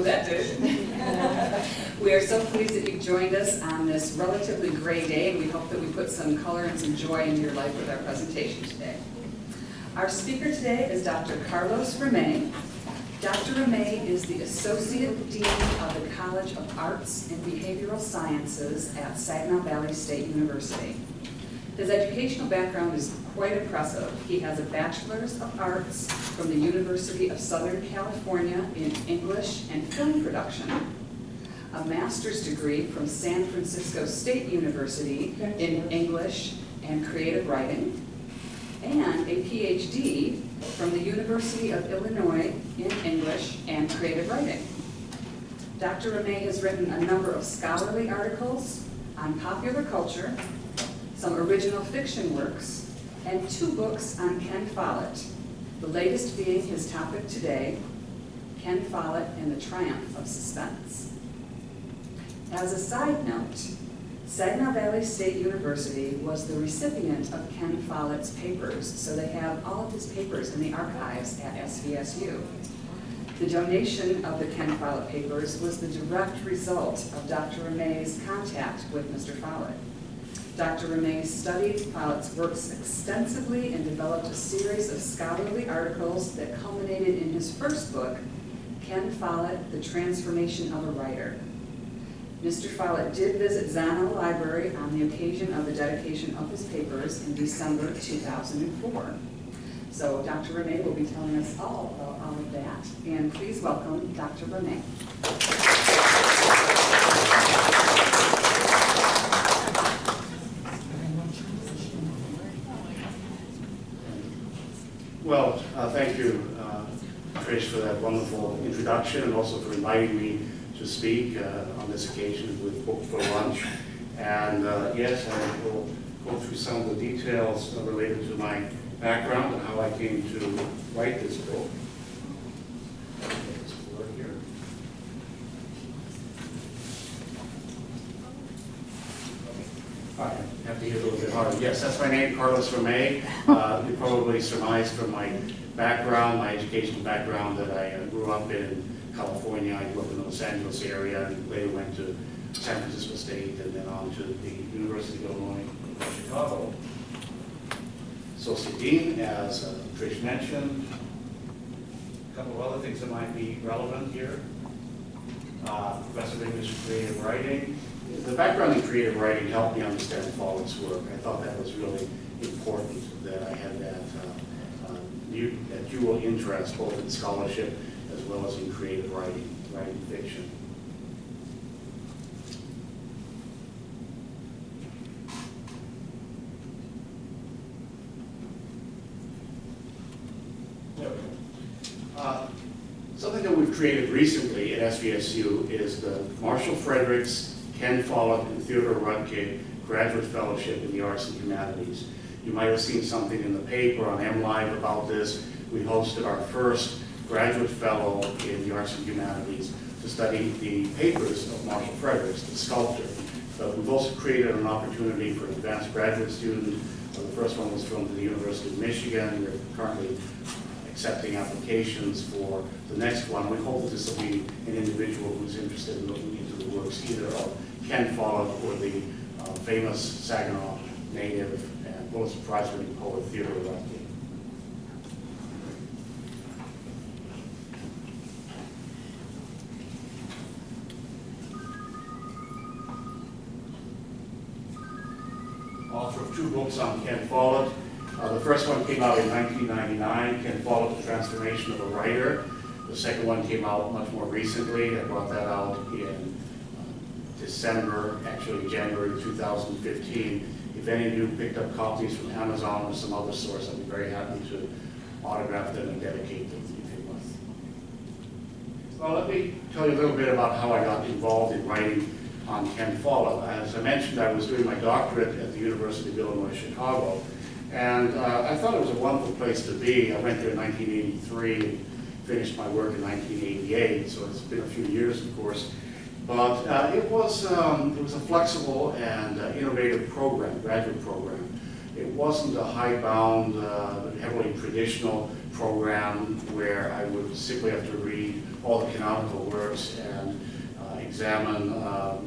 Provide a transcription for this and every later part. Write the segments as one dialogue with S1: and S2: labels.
S1: that did. We are so pleased that you've joined us on this relatively gray day, and we hope that we put some color and some joy into your life with our presentation today. Our speaker today is Dr. Carlos Ramet. Dr. Ramet is the Associate Dean of the College of Arts and Behavioral Sciences at Saginaw Valley State University. His educational background is quite impressive. He has a Bachelor's of Arts from the University of Southern California in English and Film Production, a master's degree from San Francisco State University in English and Creative Writing, and a PhD from the University of Illinois in English and Creative Writing. Dr. Ramet has written a number of scholarly articles on popular culture, some original fiction works, and 2 books on Ken Follett, the latest being his topic today, Ken Follett and the Triumph of Suspense. As a side note, Saginaw Valley State University was the recipient of Ken Follett's papers, so they have all of his papers in the archives at SVSU. The donation of the Ken Follett papers was the direct result of Dr. Ramet's contact with Mr. Follett. Dr. Ramet studied Follett's works extensively and developed a series of scholarly articles that culminated in his first book, Ken Follett, The Transformation of a Writer. Mr. Follett did visit Zano Library on the occasion of the dedication of his papers in December 2004. So Dr. Ramet will be telling us all about all of that. And please welcome Dr. Ramet.
S2: Well, thank you, Trish, for that wonderful introduction, and also for inviting me to speak on this occasion with Book for Lunch. And yes, I will go through some of the details related to my background and how I came to write this book. I have to hear a little bit harder. Yes, that's my name, Carlos Ramet. You probably surmised from my background, my educational background, that I grew up in California. I grew up in the Los Angeles area and later went to San Francisco State and then on to the University of Illinois in Chicago. Associate Dean, as Trish mentioned. A couple of other things that might be relevant here. Professor of English and Creative Writing. The background in creative writing helped me understand Follett's work. I thought that was really important, that I had that dual interest, both in scholarship as well as in creative writing fiction. Something that we've created recently at SVSU is the Marshall Fredericks, Ken Follett, and Theodore Rutke Graduate Fellowship in the Arts and Humanities. You might have seen something in the paper on MLive about this. We hosted our first graduate fellow in the Arts and Humanities to study the papers of Marshall Fredericks, the sculptor. But we've also created an opportunity for an advanced graduate student. The first one was from the University of Michigan. We're currently accepting applications for the next one. We hope that this will be an individual who's interested in looking into the works either of Ken Follett or the famous Saginaw native and Pulitzer Prize-winning poet Theodore Rutke. Author of 2 books on Ken Follett. The first one came out in 1999, Ken Follett, The Transformation of a Writer. The second one came out much more recently. I brought that out in December, actually January 2015. If any of you picked up copies from Amazon or some other source, I'd be very happy to autograph them and dedicate them if you must. Well, let me tell you a little bit about how I got involved in writing on Ken Follett. As I mentioned, I was doing my doctorate at the University of Illinois, Chicago. And I thought it was a wonderful place to be. I went there in 1983 and finished my work in 1988, so it's been a few years, of course. But it was a flexible and innovative program, graduate program. It wasn't a high-bound, heavily traditional program where I would simply have to read all the canonical works and examine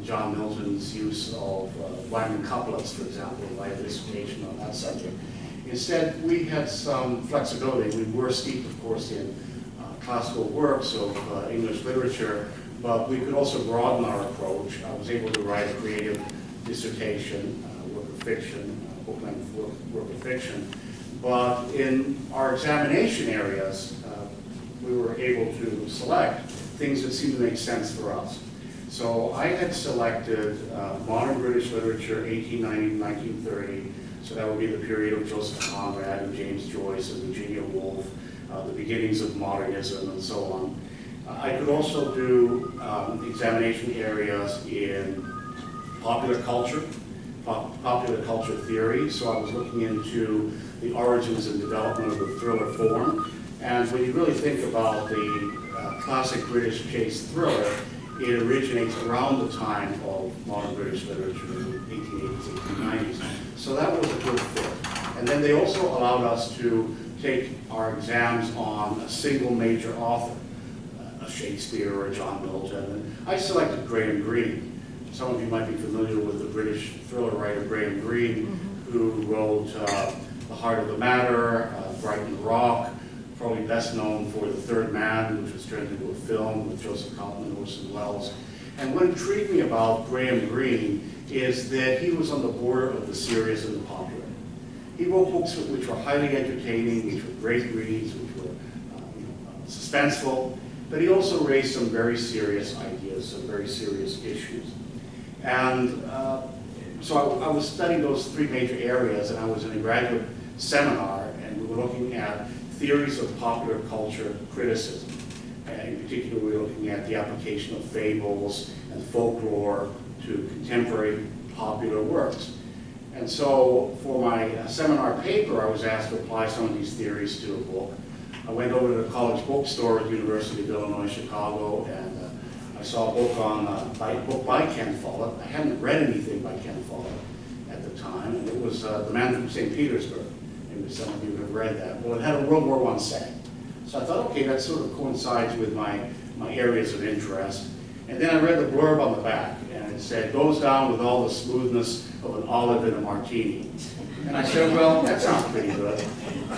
S2: John Milton's use of rhyming couplets, for example, in my dissertation on that subject. Instead, we had some flexibility. We were steeped, of course, in classical works of English literature, but we could also broaden our approach. I was able to write a creative dissertation, work of fiction, book-length work of fiction. But in our examination areas, we were able to select things that seemed to make sense for us. So I had selected modern British literature, 1890 to 1930. So that would be the period of Joseph Conrad and James Joyce and Virginia Woolf, the beginnings of modernism and so on. I could also do examination areas in popular culture theory. So I was looking into the origins and development of the thriller form. And when you really think about the classic British chase thriller, it originates around the time of modern British literature, in the 1880s, 1890s. So that was a good fit. And then they also allowed us to take our exams on a single major author, a Shakespeare or a John Milton. And I selected Graham Greene. Some of you might be familiar with the British thriller writer Graham Greene, who wrote The Heart of the Matter, Brighton Rock, probably best known for The Third Man, which was turned into a film with Joseph Cotten and Orson Welles. And what intrigued me about Graham Greene is that he was on the border of the serious and the popular. He wrote books which were highly entertaining, which were great reads, which were suspenseful, but he also raised some very serious ideas, some very serious issues. And so I was studying those three major areas, and I was in a graduate seminar, and we were looking at theories of popular culture criticism. And in particular, we were looking at the application of fables and folklore to contemporary popular works. And so for my seminar paper, I was asked to apply some of these theories to a book. I went over to the college bookstore at the University of Illinois, Chicago, and I saw a book by Ken Follett. I hadn't read anything by Ken Follett at the time, and it was The Man from St. Petersburg. Maybe some of you have read that. Well, it had a World War I setting. So I thought, okay, that sort of coincides with my areas of interest. And then I read the blurb on the back, and it said, goes down with all the smoothness of an olive in a martini. And I said, well, that sounds pretty good.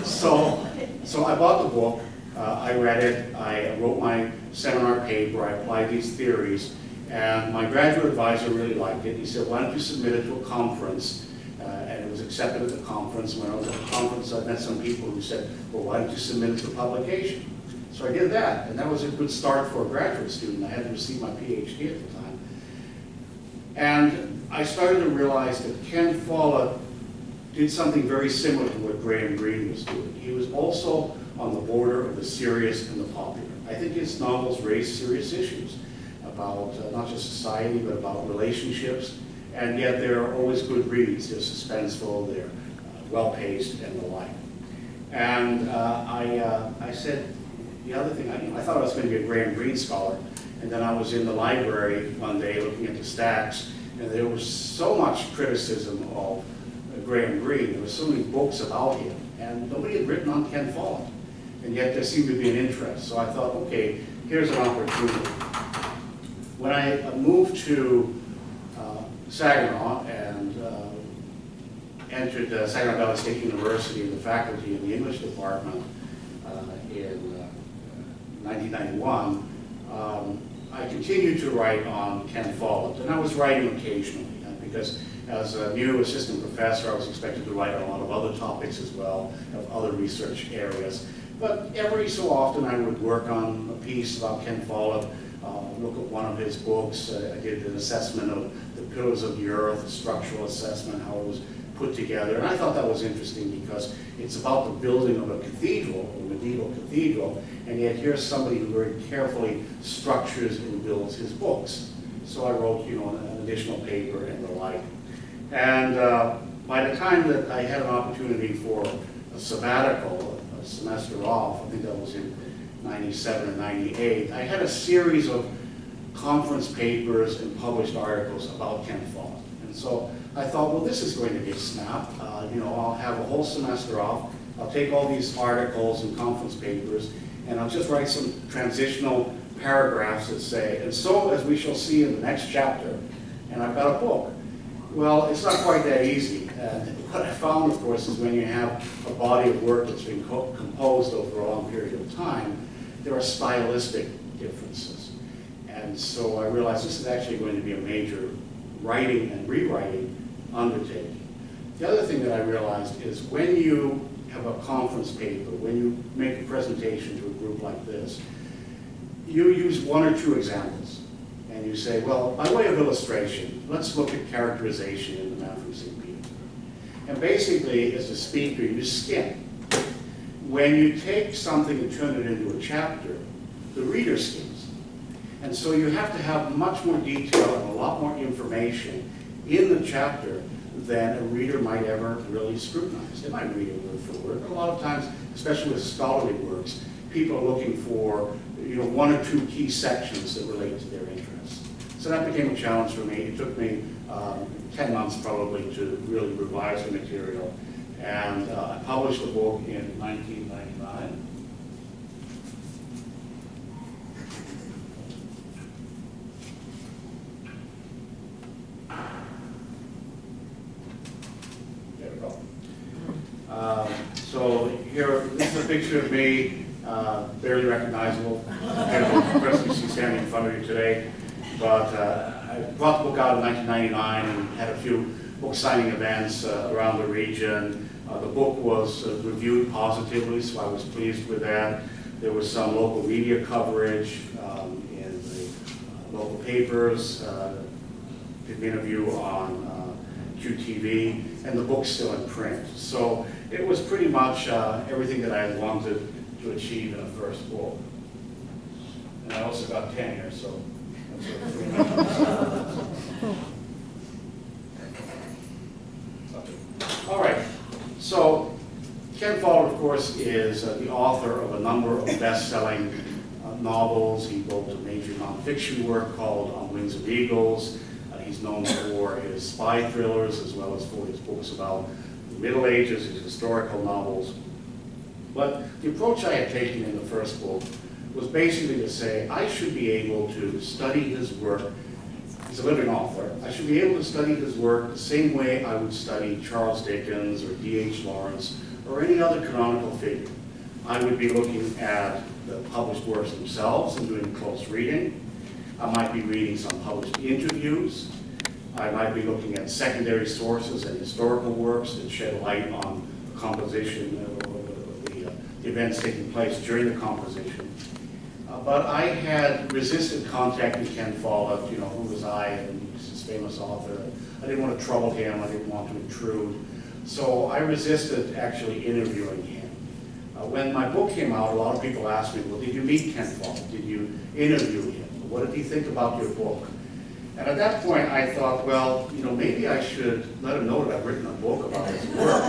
S2: So I bought the book, I read it, I wrote my seminar paper, I applied these theories, and my graduate advisor really liked it. He said, why don't you submit it to a conference? And it was accepted at the conference. When I was at the conference, I met some people who said, well, why don't you submit it to publication? So I did that, and that was a good start for a graduate student. I had to receive my PhD at the time. And I started to realize that Ken Follett did something very similar to what Graham Greene was doing. He was also on the border of the serious and the popular. I think his novels raise serious issues about not just society, but about relationships. And yet they're always good reads. They're suspenseful, they're well-paced, and the like. And I said, the other thing, I thought I was going to be a Graham Greene scholar, and then I was in the library one day looking at the stacks, and there was so much criticism of Graham Greene. There were so many books about him, and nobody had written on Ken Follett. And yet there seemed to be an interest. So I thought, okay, here's an opportunity. When I moved to Saginaw and entered Saginaw Valley State University in the faculty in the English department in 1991, I continued to write on Ken Follett, and I was writing occasionally because as a new assistant professor, I was expected to write on a lot of other topics as well, of other research areas. But every so often I would work on a piece about Ken Follett, look at one of his books. I did an assessment of the Pillars of the Earth, a structural assessment, how it was put together. And I thought that was interesting because it's about the building of a cathedral, a medieval cathedral, and yet here's somebody who very carefully structures and builds his books. So I wrote, an additional paper and the like. And by the time that I had an opportunity for a sabbatical, a semester off, I think that was in 97 and 98, I had a series of conference papers and published articles about Ken Follett. And so I thought, well, this is going to be a snap. I'll have a whole semester off. I'll take all these articles and conference papers, and I'll just write some transitional paragraphs that say, and so as we shall see in the next chapter, and I've got a book. Well, it's not quite that easy. And what I found, of course, is when you have a body of work that's been composed over a long period of time, there are stylistic differences. And so I realized this is actually going to be a major writing and rewriting undertaking. The other thing that I realized is when you have a conference paper, when you make a presentation to a group like this, you use one or two examples. And you say, well, by way of illustration, let's look at characterization in The Man from St. Petersburg. And basically, as a speaker, you skim. When you take something and turn it into a chapter, the reader skims. And so you have to have much more detail and a lot more information in the chapter than a reader might ever really scrutinize. They might read it word for word, but a lot of times, especially with scholarly works, people are looking for one or two key sections that relate to their interests. So that became a challenge for me. It took me 10 months probably to really revise the material. And I published the book in 1999. There we go. So here, this is a picture of me. Barely recognizable compared to the person you see standing in front of you today. But I brought the book out in 1999 and had a few book signing events around the region. The book was reviewed positively, so I was pleased with that. There was some local media coverage in the local papers, did an interview on QTV, and the book's still in print. So it was pretty much everything that I had wanted to achieve in a first book. And I also got tenure, so that's sort of 3 months. All right, so Ken Follett, of course, is the author of a number of best-selling novels. He wrote a major nonfiction work called On Wings of Eagles. He's known for his spy thrillers as well as for his books about the Middle Ages, his historical novels. But the approach I had taken in the first book was basically to say I should be able to study his work. He's a living author. I should be able to study his work the same way I would study Charles Dickens or D.H. Lawrence or any other canonical figure. I would be looking at the published works themselves and doing close reading. I might be reading some published interviews. I might be looking at secondary sources and historical works that shed light on the composition or the events taking place during the composition. But I had resisted contacting Ken Follett, who was I, and he's this famous author. I didn't want to trouble him, I didn't want to intrude. So I resisted actually interviewing him. When my book came out, a lot of people asked me, well, did you meet Ken Follett? Did you interview him? What did he think about your book? And at that point, I thought, well, maybe I should let him know that I've written a book about his work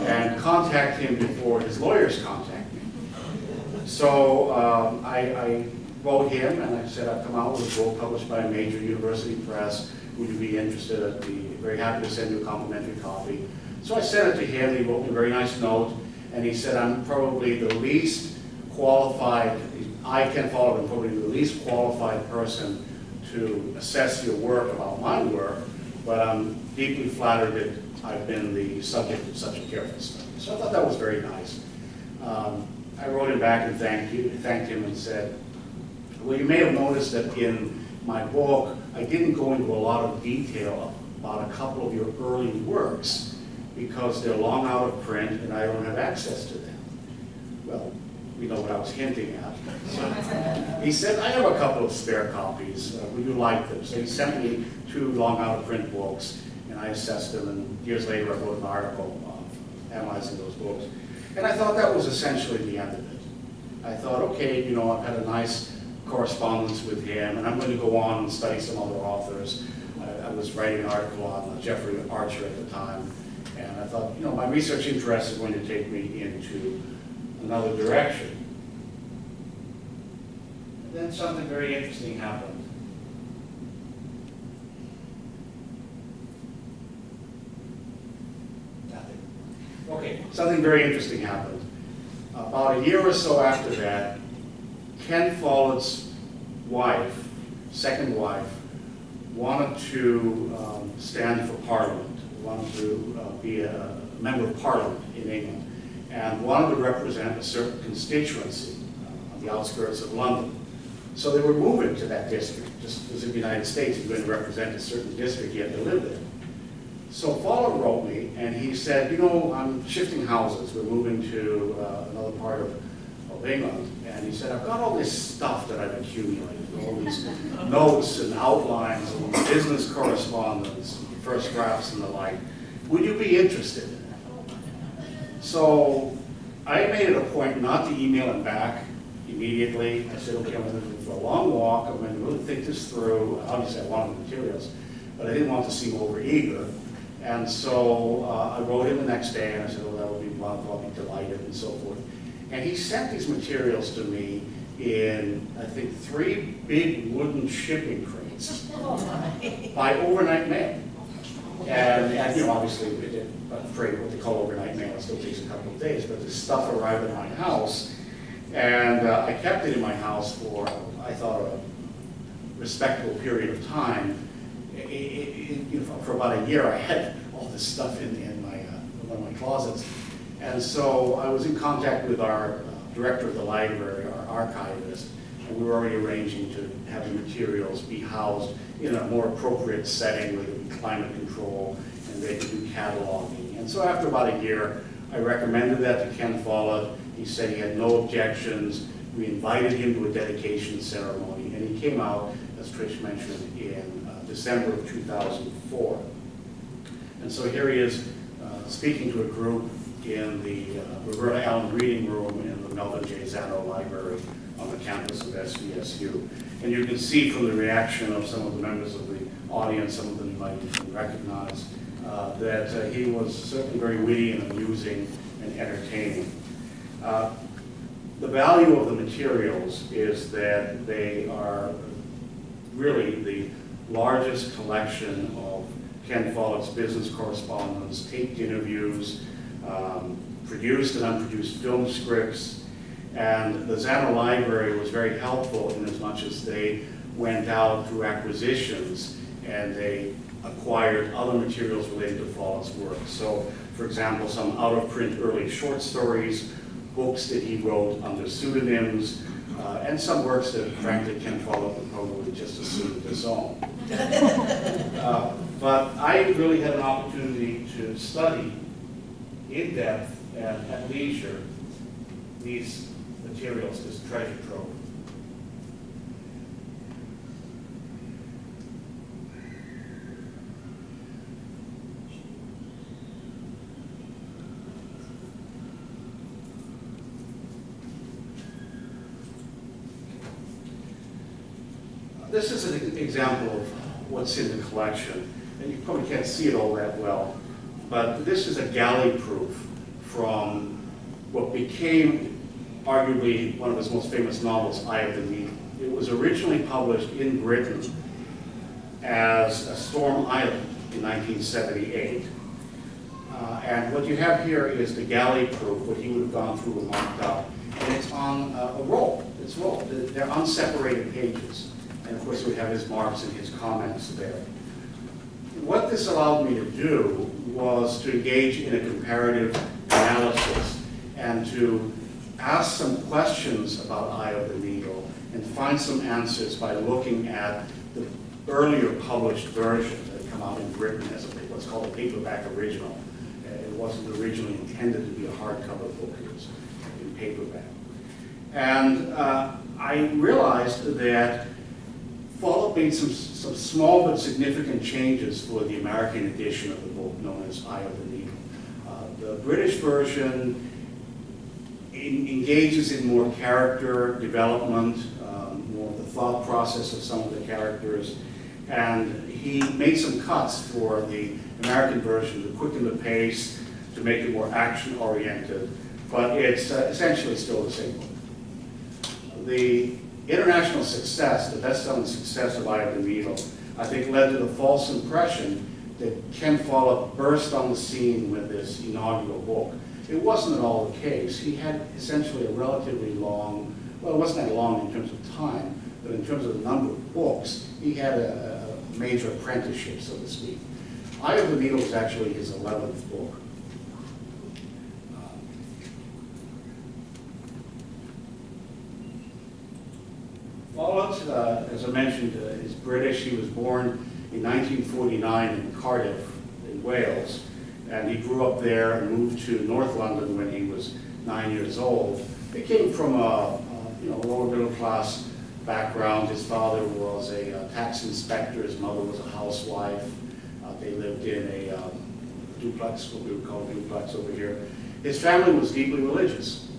S2: and contact him before his lawyers contact me. So I wrote him and I said, I've come out with a book published by a major university press. Would you be interested? I'd be very happy to send you a complimentary copy. So I sent it to him. He wrote me a very nice note. And he said, I'm probably the least qualified, Ken Follett, I'm probably the least qualified person to assess your work about my work, but I'm deeply flattered that I've been the subject of such a careful study. So I thought that was very nice. I wrote him back and thanked him and said, well, you may have noticed that in my book, I didn't go into a lot of detail about a couple of your early works because they're long out of print and I don't have access to them. Well, we know what I was hinting at. So he said, I have a couple of spare copies. Would you like them? So he sent me 2 long out of print books and I assessed them, and years later I wrote an article analyzing those books. And I thought that was essentially the end of it. I thought, okay, I've had a nice correspondence with him and I'm going to go on and study some other authors. I was writing an article on Jeffrey Archer at the time. And I thought, my research interest is going to take me into another direction. And then something very interesting happened. Nothing. Okay, something very interesting happened. About a year or so after that, Ken Follett's wife, second wife, wanted to stand for Parliament, wanted to be a member of Parliament in England, and wanted to represent a certain constituency on the outskirts of London. So they were moving to that district. Just as in the United States, if you're going to represent a certain district, you have to live there. So Follett wrote me, and he said, you know, I'm shifting houses. We're moving to another part of England. And he said, I've got all this stuff that I've accumulated, all these notes and outlines and business correspondence, first drafts and the like. Would you be interested in it? So I made it a point not to email him back immediately. I said, okay, I'm going to go for a long walk. I'm going to really think this through. Obviously, I wanted the materials, but I didn't want to seem overeager. And so I wrote him the next day, and I said, well, that would be wonderful, I'll be delighted, and so forth. And he sent these materials to me in, I think, 3 big wooden shipping crates by overnight mail. And you know, obviously, I'm afraid what they call overnight mail, it still takes a couple of days, but this stuff arrived at my house, and I kept it in my house for, I thought, a respectable period of time. You know, for about a year, I had all this stuff in one of my closets. And so I was in contact with our director of the library, our archivist, and we were already arranging to have the materials be housed in a more appropriate setting where there would be climate control and they could do cataloging. And so after about a year, I recommended that to Ken Follett. He said he had no objections. We invited him to a dedication ceremony, and he came out, as Trish mentioned, in December of 2004. And so here he is speaking to a group in the Roberta Allen Reading Room in the Melvin J. Zano Library on the campus of SVSU. And you can see from the reaction of some of the members of the audience, some of them you might even recognize, that he was certainly very witty and amusing and entertaining. The value of the materials is that they are really the largest collection of Ken Follett's business correspondence, taped interviews, produced and unproduced film scripts, and the Zano Library was very helpful in as much as they went out through acquisitions and they acquired other materials related to Follett's work. So, for example, some out-of-print early short stories, books that he wrote under pseudonyms, and some works that, frankly, Ken Follett would probably just as soon disown. But I really had an opportunity to study in depth and at leisure these materials, this treasure trove. This is an example of what's in the collection, and you probably can't see it all that well, but this is a galley proof from what became arguably one of his most famous novels, Eye of the Needle. It was originally published in Britain as A Storm Island in 1978. And what you have here is the galley proof, what he would have gone through and marked up, and it's on a roll. It's rolled. They're unseparated pages. And of course, we have his marks and his comments there. What this allowed me to do was to engage in a comparative analysis and to ask some questions about Eye of the Needle and find some answers by looking at the earlier published version that had come out in Britain as what's called a paperback original. It wasn't originally intended to be a hardcover book, it was in paperback. And I realized that Follett made some small but significant changes for the American edition of the book known as Eye of the Needle. The British version engages in more character development, more of the thought process of some of the characters, and he made some cuts for the American version to quicken the pace, to make it more action-oriented, but it's essentially still the same book. The international success, the best-selling success of Eye of the Needle, I think led to the false impression that Ken Follett burst on the scene with this inaugural book. it wasn't at all the case. He had essentially a relatively long, well, it wasn't that long in terms of time, but in terms of the number of books, he had a major apprenticeship, so to speak. Eye of the Needle is actually his 11th book. Follett, as I mentioned, is British. He was born in 1949 in Cardiff, in Wales, and he grew up there and moved to North London when he was 9 years old. He came from a lower middle class background. His father was a tax inspector. His mother was a housewife. They lived in a duplex, what we would call a duplex over here. His family was deeply religious.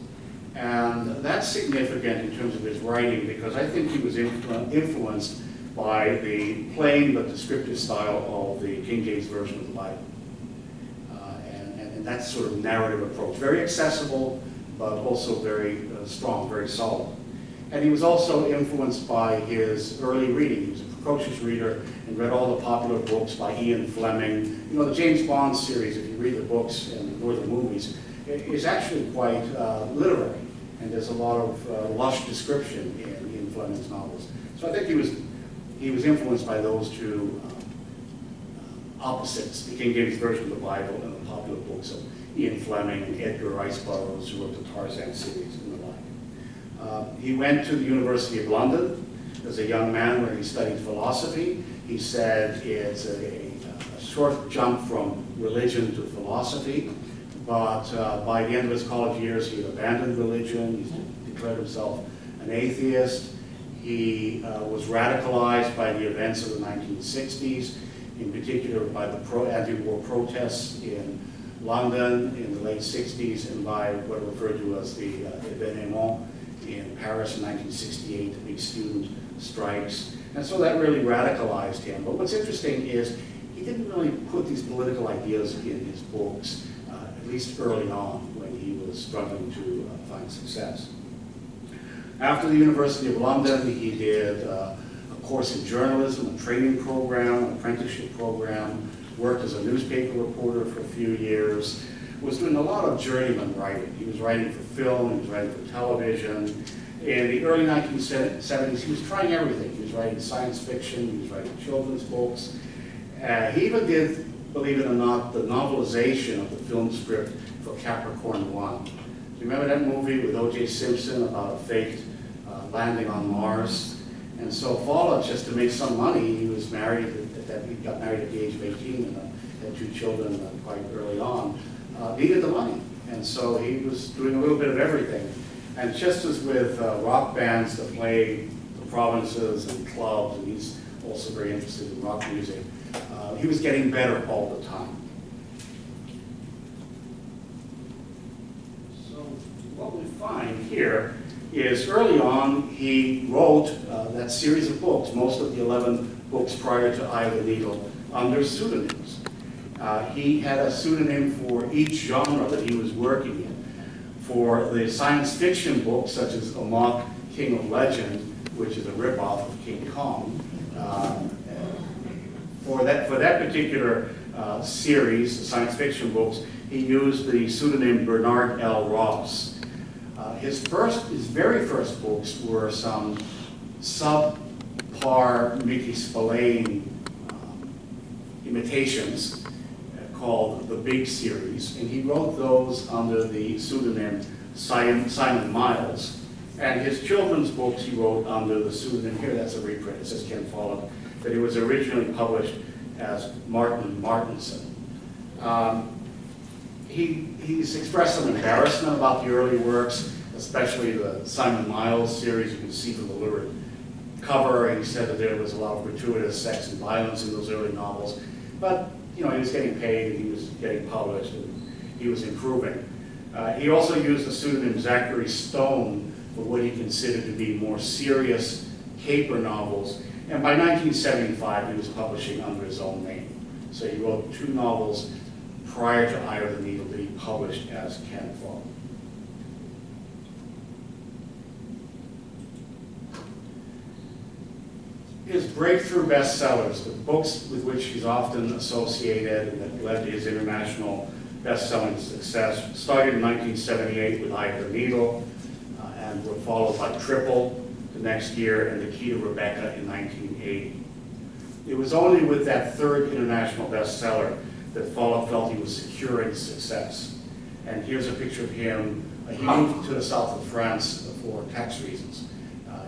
S2: And that's significant in terms of his writing because I think he was influenced by the plain but descriptive style of the King James Version of the Bible. And that sort of narrative approach. Very accessible, but also very strong, very solid. And he was also influenced by his early reading. He was a precocious reader and read all the popular books by Ian Fleming. You know, the James Bond series, if you read the books and ignore the movies, is actually quite literary. And there's a lot of lush description in Ian Fleming's novels. So I think he was influenced by those two opposites, the King James Version of the Bible and the popular books of Ian Fleming and Edgar Rice Burroughs, who wrote the Tarzan series and the like. He went to the University of London as a young man where he studied philosophy. He said it's a short jump from religion to philosophy, but by the end of his college years, he had abandoned religion. He declared himself an atheist. He was radicalized by the events of the 1960s, in particular by the anti-war protests in London in the late 60s and by what are referred to as the événements in Paris in 1968, the big student strikes. And so that really radicalized him. But what's interesting is he didn't really put these political ideas in his books, at least early on when he was struggling to find success. After the University of London, he did a course in journalism, a training program, an apprenticeship program, worked as a newspaper reporter for a few years, was doing a lot of journeyman writing. He was writing for film, he was writing for television. In the early 1970s, he was trying everything. He was writing science fiction, he was writing children's books. He even did, believe it or not, the novelization of the film script for Capricorn 1. Do you remember that movie with O.J. Simpson about a faked landing on Mars? And so Follett, just to make some money, he was married, he got married at the age of 18 and had 2 children quite early on, needed the money. And so he was doing a little bit of everything. And just as with rock bands that play the provinces and clubs, and he's also very interested in rock music, he was getting better all the time. So what we find here is early on he wrote that series of books, most of the 11 books prior to Eye of the Needle, under pseudonyms. He had a pseudonym for each genre that he was working in. For the science fiction books, such as Amok, King of Legend, which is a ripoff of King Kong, for that particular series, the science fiction books, he used the pseudonym Bernard L. Ross. His very first books were some subpar Mickey Spillane imitations called the Big Series, and he wrote those under the pseudonym Simon Miles. And his children's books he wrote under the pseudonym, here that's a reprint, it says Ken Follett, but it was originally published as Martin Martinson. He's expressed some embarrassment about the early works, especially the Simon Miles series. You can see from the lurid cover, and he said that there was a lot of gratuitous sex and violence in those early novels. But you know, he was getting paid, and he was getting published, and he was improving. He also used the pseudonym Zachary Stone for what he considered to be more serious caper novels. And by 1975, he was publishing under his own name. So he wrote 2 novels prior to Eye of the Needle that he published as Ken Follett. His breakthrough bestsellers, the books with which he's often associated and that led to his international best-selling success. Started in 1978 with Eye of the Needle, and were followed by Triple the next year, and The Key to Rebecca in 1980. It was only with that third international bestseller that Follett felt he was securing success. And here's a picture of him. He moved to the south of France for tax reasons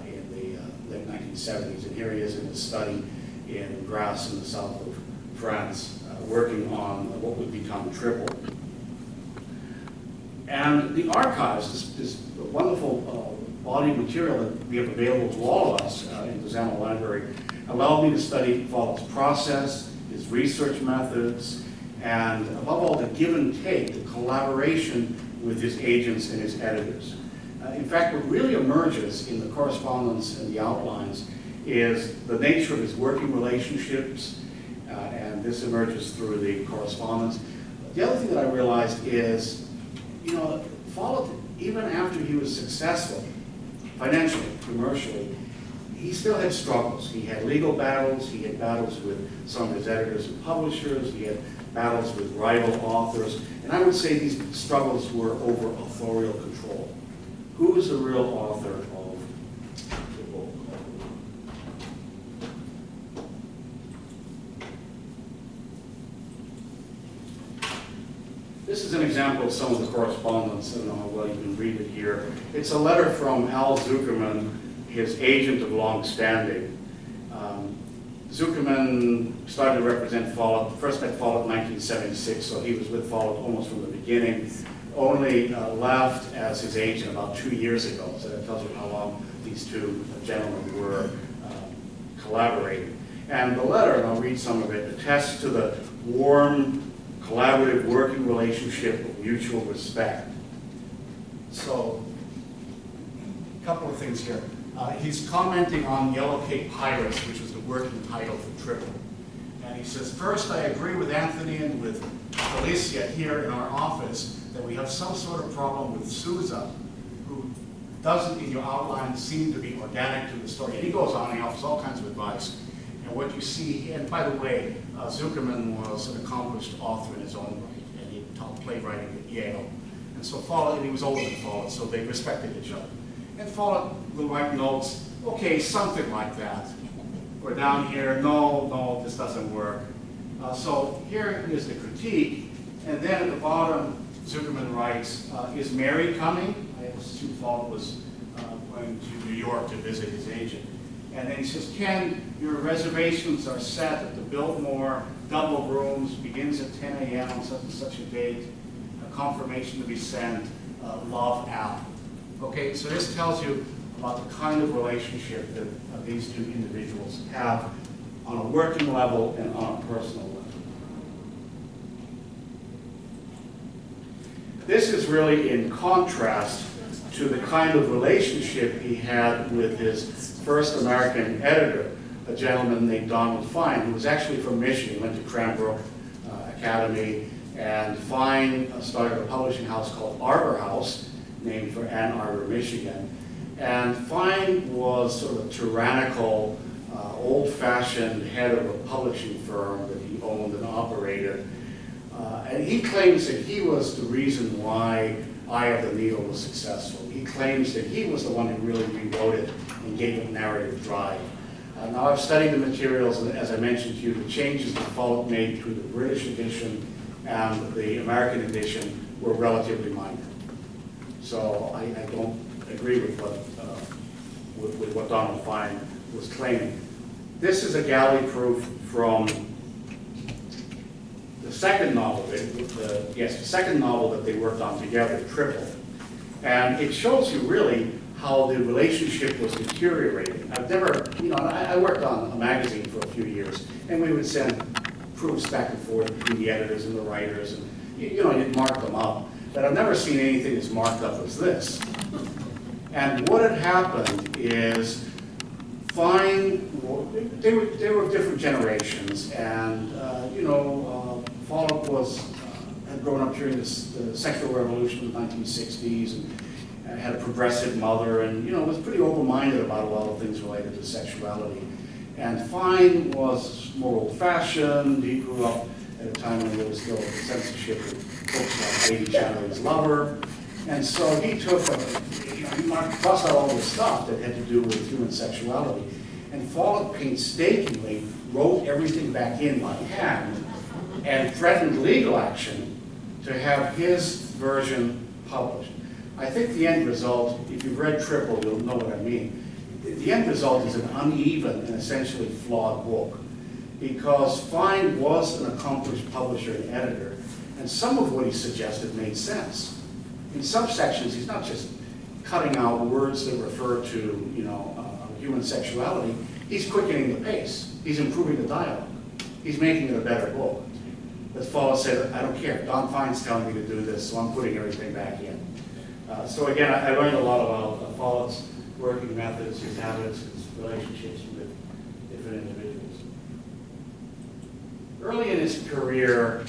S2: in the late 1970s. And here he is in his study in Grasse in the south of France, working on what would become Triple. And the archives, this wonderful body of material that we have available to all of us in the Zama Library, allowed me to study Follett's process, his research methods, and above all, the give and take, the collaboration with his agents and his editors. In fact, what really emerges in the correspondence and the outlines is the nature of his working relationships, and this emerges through the correspondence. The other thing that I realized is, Follett, even after he was successful, financially, commercially, he still had struggles. He had legal battles, he had battles with some of his editors and publishers, he had battles with rival authors, and I would say these struggles were over authorial control. Who is the real author of the book? This is an example of some of the correspondence. I don't know how well you can read it here. It's a letter from Al Zuckerman, his agent of long standing. Zuckerman started to represent Follett, first met Follett in 1976, so he was with Follett almost from the beginning. Only left as his agent about 2 years ago, so that tells you how long these two gentlemen were collaborating. And the letter, and I'll read some of it, attests to the warm, collaborative working relationship of mutual respect. So, a couple of things here. He's commenting on Yellow Cake Pirates, which was the working title for Triple. And he says, first, I agree with Anthony and with Felicia here in our office that we have some sort of problem with Sousa, who doesn't, in your outline, seem to be organic to the story. And he goes on and he offers all kinds of advice. And what you see, and by the way, Zuckerman was an accomplished author in his own right, and he taught playwriting at Yale. And so Follett, and he was older than Follett, so they respected each other. And Follett will write notes, okay, something like that. Or down here, no, this doesn't work. So here is the critique, and then at the bottom, Zuckerman writes, is Mary coming? I assume Follett was going to New York to visit his agent. And then he says, Ken, your reservations are set at the Biltmore, double rooms, begins at 10 a.m. on such and such a date, a confirmation to be sent, love Al. Okay, so this tells you about the kind of relationship that these two individuals have on a working level and on a personal level. This is really in contrast to the kind of relationship he had with his first American editor, a gentleman named Donald Fine, who was actually from Michigan, went to Cranbrook Academy, and Fine started a publishing house called Arbor House, named for Ann Arbor, Michigan. And Fine was sort of a tyrannical, old-fashioned head of a publishing firm that he owned and operated. And he claims that he was the reason why Eye of the Needle was successful. He claims that he was the one who really rewrote it and gave it narrative drive. Now I've studied the materials, and as I mentioned to you, the changes that Follett made between the British edition and the American edition were relatively minor. So I don't agree with what Donald Fine was claiming. This is a galley proof from the second novel, the second novel that they worked on together, Triple. And it shows you really how the relationship was deteriorating. I've never, I worked on a magazine for a few years, and we would send proofs back and forth between the editors and the writers, and you'd mark them up. But I've never seen anything as marked up as this. And what had happened is, Fine, they were of different generations, and Follett had grown up during the sexual revolution of the 1960s, and had a progressive mother, and was pretty open-minded about a lot of things related to sexuality. And Fine was more old-fashioned. He grew up at a time when there was still censorship in books like Lady Chatterley's Lover. And so he took, he crossed out all this stuff that had to do with human sexuality. And Follett painstakingly wrote everything back in by hand and threatened legal action to have his version published. I think the end result, if you've read Triple, you'll know what I mean. The end result is an uneven and essentially flawed book, because Fine was an accomplished publisher and editor, and some of what he suggested made sense. In some sections, he's not just cutting out words that refer to, human sexuality. He's quickening the pace. He's improving the dialogue. He's making it a better book. But Follett said, I don't care. Don Fine's telling me to do this, so I'm putting everything back in. So again, I learned a lot about Follett's working methods, his habits, his relationships with different individuals. Early in his career,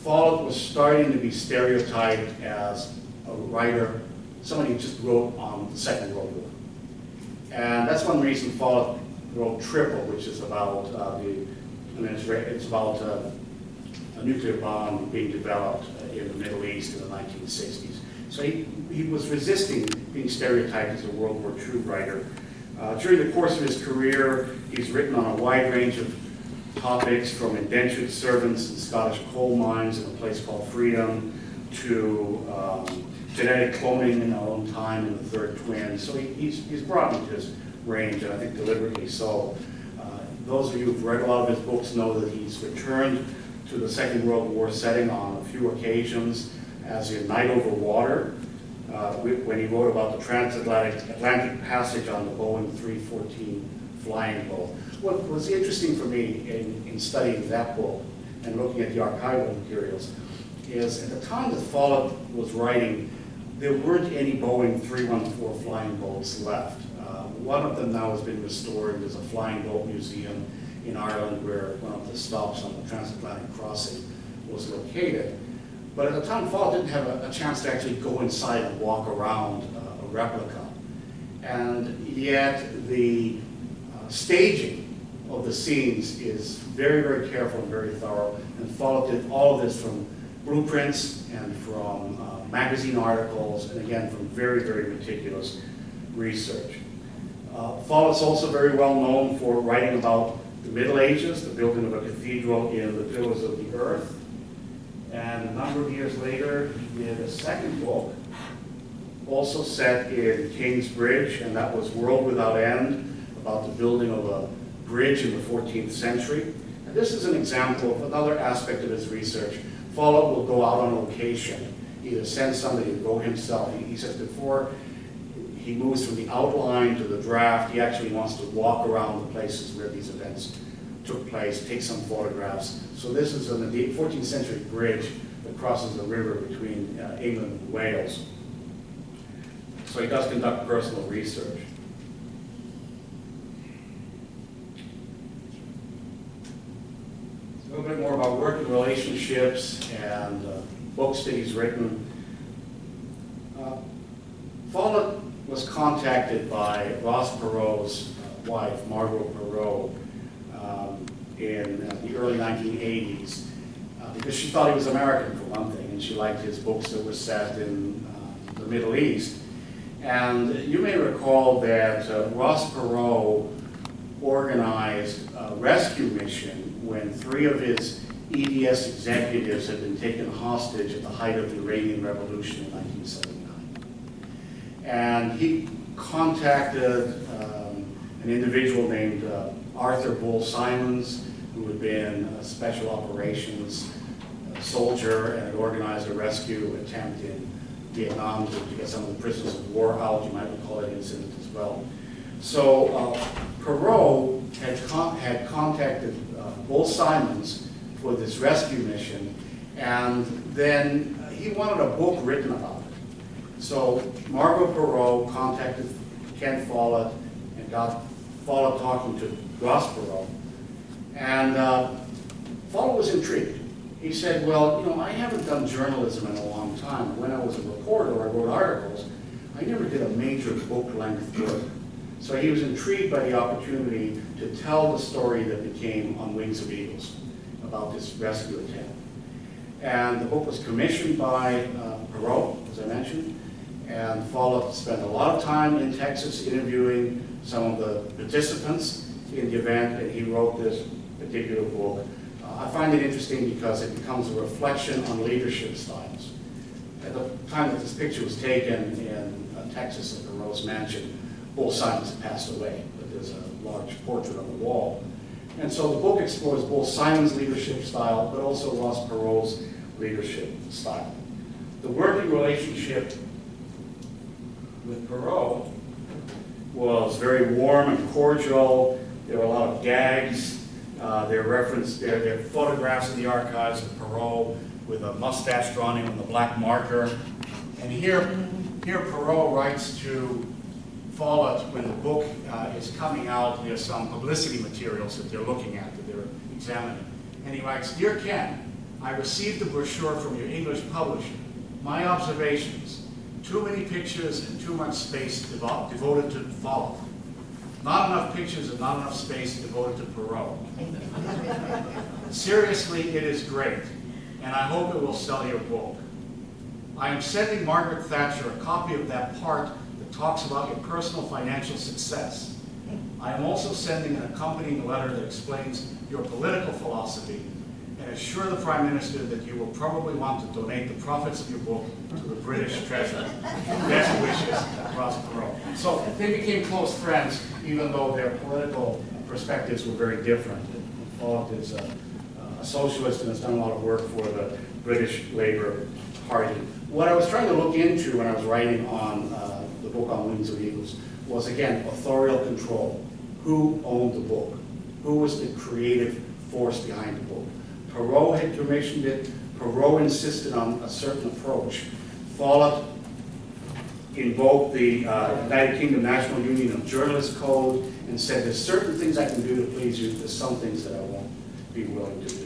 S2: Follett was starting to be stereotyped as a writer, somebody who just wrote on the Second World War. And that's one reason Follett wrote Triple, which is about it's about a nuclear bomb being developed in the Middle East in the 1960s. So he was resisting being stereotyped as a World War II writer. During the course of his career, he's written on a wide range of topics, from indentured servants in Scottish coal mines in a place called Freedom to genetic cloning in our own time in The Third Twin. So he's broadened his range, and I think deliberately so. Those of you who've read a lot of his books know that he's returned to the Second World War setting on a few occasions, as in Night Over Water, when he wrote about the transatlantic passage on the Boeing 314 flying boat. What was interesting for me in studying that book and looking at the archival materials is, at the time that Follett was writing, there weren't any Boeing 314 flying boats left. One of them now has been restored. There's a flying boat museum in Ireland where one of the stops on the transatlantic crossing was located. But at the time, Follett didn't have a chance to actually go inside and walk around a replica. And yet the staging of the scenes is very, very careful and very thorough. And Follett did all of this from blueprints and from magazine articles, and again, from very, very meticulous research. Follett's also very well known for writing about the Middle Ages, the building of a cathedral in the Pillars of the Earth. And a number of years later, he did a second book, also set in Kingsbridge, and that was World Without End, about the building of a bridge in the 14th century. And this is an example of another aspect of his research. Follett will go out on location, either send somebody to go himself. He says before he moves from the outline to the draft, he actually wants to walk around the places where these events took place, take some photographs. So this is a 14th century bridge that crosses the river between England and Wales. So he does conduct personal research. A little bit more about working relationships and books that he's written. Follett was contacted by Ross Perot's wife, Margot Perot, in the early 1980s, because she thought he was American, for one thing, and she liked his books that were set in the Middle East. And you may recall that Ross Perot organized a rescue mission when 3 of his EDS executives had been taken hostage at the height of the Iranian Revolution in 1979. And he contacted an individual named Arthur Bull Simons, who had been a special operations soldier and had organized a rescue attempt in Vietnam to get some of the prisoners of war out. You might recall that incident as well. So Perot had contacted Bull Simons for this rescue mission, and then he wanted a book written about it. So Margot Perot contacted Ken Follett and got Follett talking to Ross Perot. And Follett was intrigued. He said, well, I haven't done journalism in a long time. When I was a reporter, I wrote articles. I never did a major book-length book. So he was intrigued by the opportunity to tell the story that became On Wings of Eagles, about this rescue attempt. And the book was commissioned by Perot, as I mentioned, and Follett spent a lot of time in Texas interviewing some of the participants in the event, and he wrote this particular book. I find it interesting because it becomes a reflection on leadership styles. At the time that this picture was taken in Texas at Perot's mansion, Bull Simons had passed away, but there's a large portrait on the wall. And so the book explores Bull Simons' leadership style, but also Ross Perot's leadership style. The working relationship with Perot was very warm and cordial. There were a lot of gags. There are photographs in the archives of Perot with a mustache drawn in with a black marker. And here Perot writes to Follett when the book is coming out. There's some publicity materials that they're looking at, that they're examining. And he writes, "Dear Ken, I received the brochure from your English publisher. My observations, too many pictures and too much space devoted to Follett. Not enough pictures and not enough space devoted to Perot. Seriously, it is great, and I hope it will sell your book. I am sending Margaret Thatcher a copy of that part that talks about your personal financial success. I am also sending an accompanying letter that explains your political philosophy and assure the Prime Minister that you will probably want to donate the profits of your book to the British Treasury. Best wishes, Ross Perot." So they became close friends, even though their political perspectives were very different. Follett is a socialist and has done a lot of work for the British Labour Party. What I was trying to look into when I was writing on the book on Wings of Eagles was, again, authorial control. Who owned the book? Who was the creative force behind the book? Perot had commissioned it. Perot insisted on a certain approach. Follett invoked the United Kingdom National Union of Journalists Code and said, there's certain things I can do to please you, there's some things that I won't be willing to do.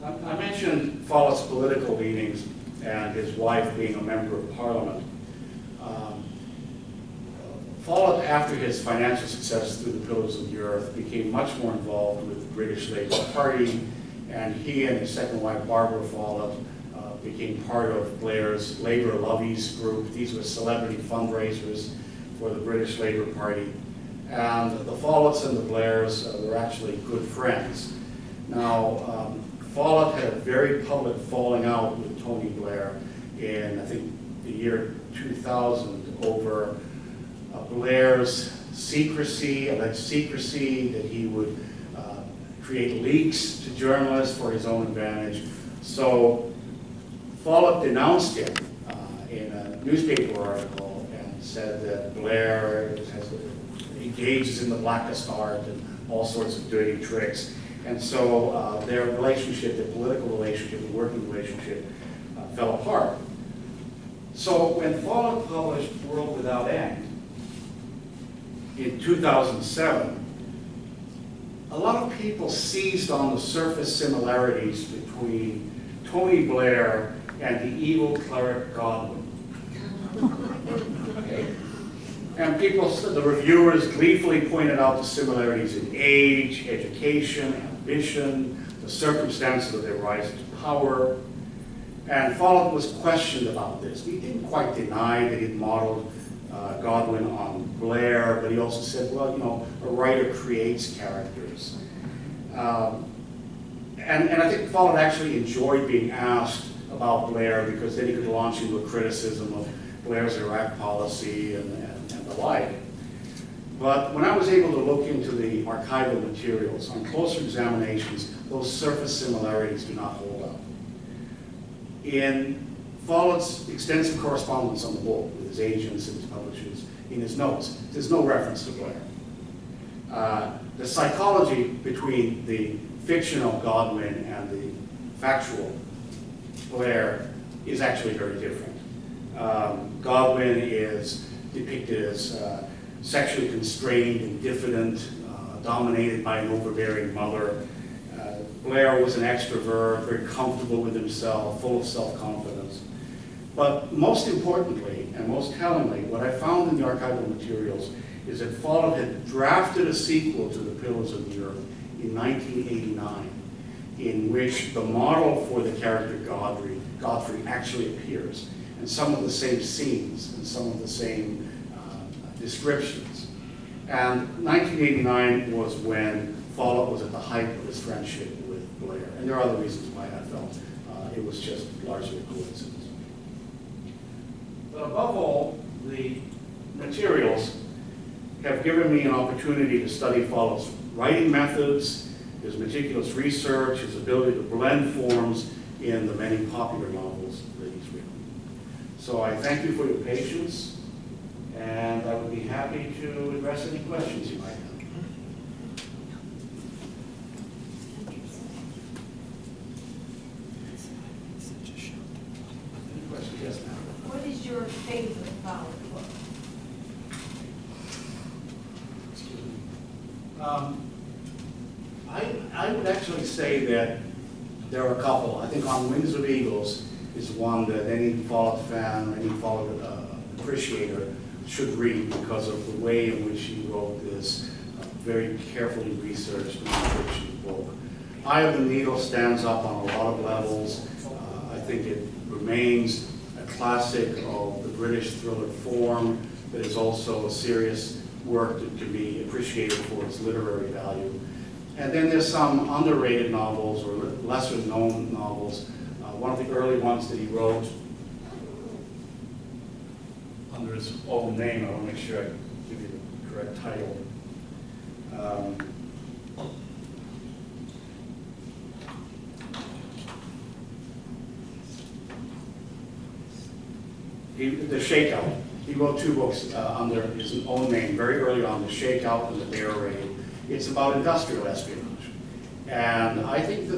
S2: I mentioned Follett's political leanings and his wife being a member of Parliament. Follett, after his financial success through the Pillars of the Earth, became much more involved with the British Labour Party, and he and his second wife, Barbara Follett, became part of Blair's Labour Lovies group. These were celebrity fundraisers for the British Labour Party. And the Folletts and the Blairs were actually good friends. Now, Follett had a very public falling out with Tony Blair in, I think, the year 2000 over Blair's secrecy, alleged secrecy, that he would create leaks to journalists for his own advantage. So Follett denounced him in a newspaper article and said that Blair engages in the blackest art and all sorts of dirty tricks. And so their relationship, their political relationship, the working relationship, fell apart. So when Follett published World Without End in 2007, a lot of people seized on the surface similarities between Tony Blair and the evil cleric Godwin. Okay? And the reviewers gleefully pointed out the similarities in age, education, ambition, the circumstances of their rise to power. And Follett was questioned about this. He didn't quite deny that he'd modeled Godwin on Blair, but he also said, well, you know, a writer creates characters. And I think Follett actually enjoyed being asked about Blair because then he could launch into a criticism of Blair's Iraq policy and the like. But when I was able to look into the archival materials, on closer examinations, those surface similarities do not hold up. In Follett's extensive correspondence on the book with his agents and his publishers, in his notes, there's no reference to Blair. The psychology between the fictional Godwin and the factual Blair is actually very different. Godwin is depicted as sexually constrained and diffident, dominated by an overbearing mother. Blair was an extrovert, very comfortable with himself, full of self-confidence. But most importantly, and most tellingly, what I found in the archival materials is that Follett had drafted a sequel to The Pillars of the Earth in 1989, in which the model for the character Godfrey actually appears, and some of the same scenes and some of the same descriptions. And 1989 was when Follett was at the height of his friendship with Blair, and there are other reasons why I felt it was just largely a coincidence. But above all, the materials have given me an opportunity to study Follett's writing methods, his meticulous research, his ability to blend forms in the many popular novels that he's written. So I thank you for your patience, and I would be happy to address any questions you might have. Any questions? Yes, ma'am.
S3: What is your favorite Follett book?
S2: I would actually say that there are a couple. I think On Wings of Eagles is one that any Follett fan, any Follett appreciator should read because of the way in which he wrote this very carefully researched nonfiction book. Eye of the Needle stands up on a lot of levels. I think it remains a classic of the British thriller form, but is also a serious work that can be appreciated for its literary value. And then there's some underrated novels or lesser known novels. One of the early ones that he wrote under his own name, I want to make sure I give you the correct title. The Shakeout. He wrote two books under his own name very early on, The Shakeout and The Bear Raid. It's about industrial espionage. And I think that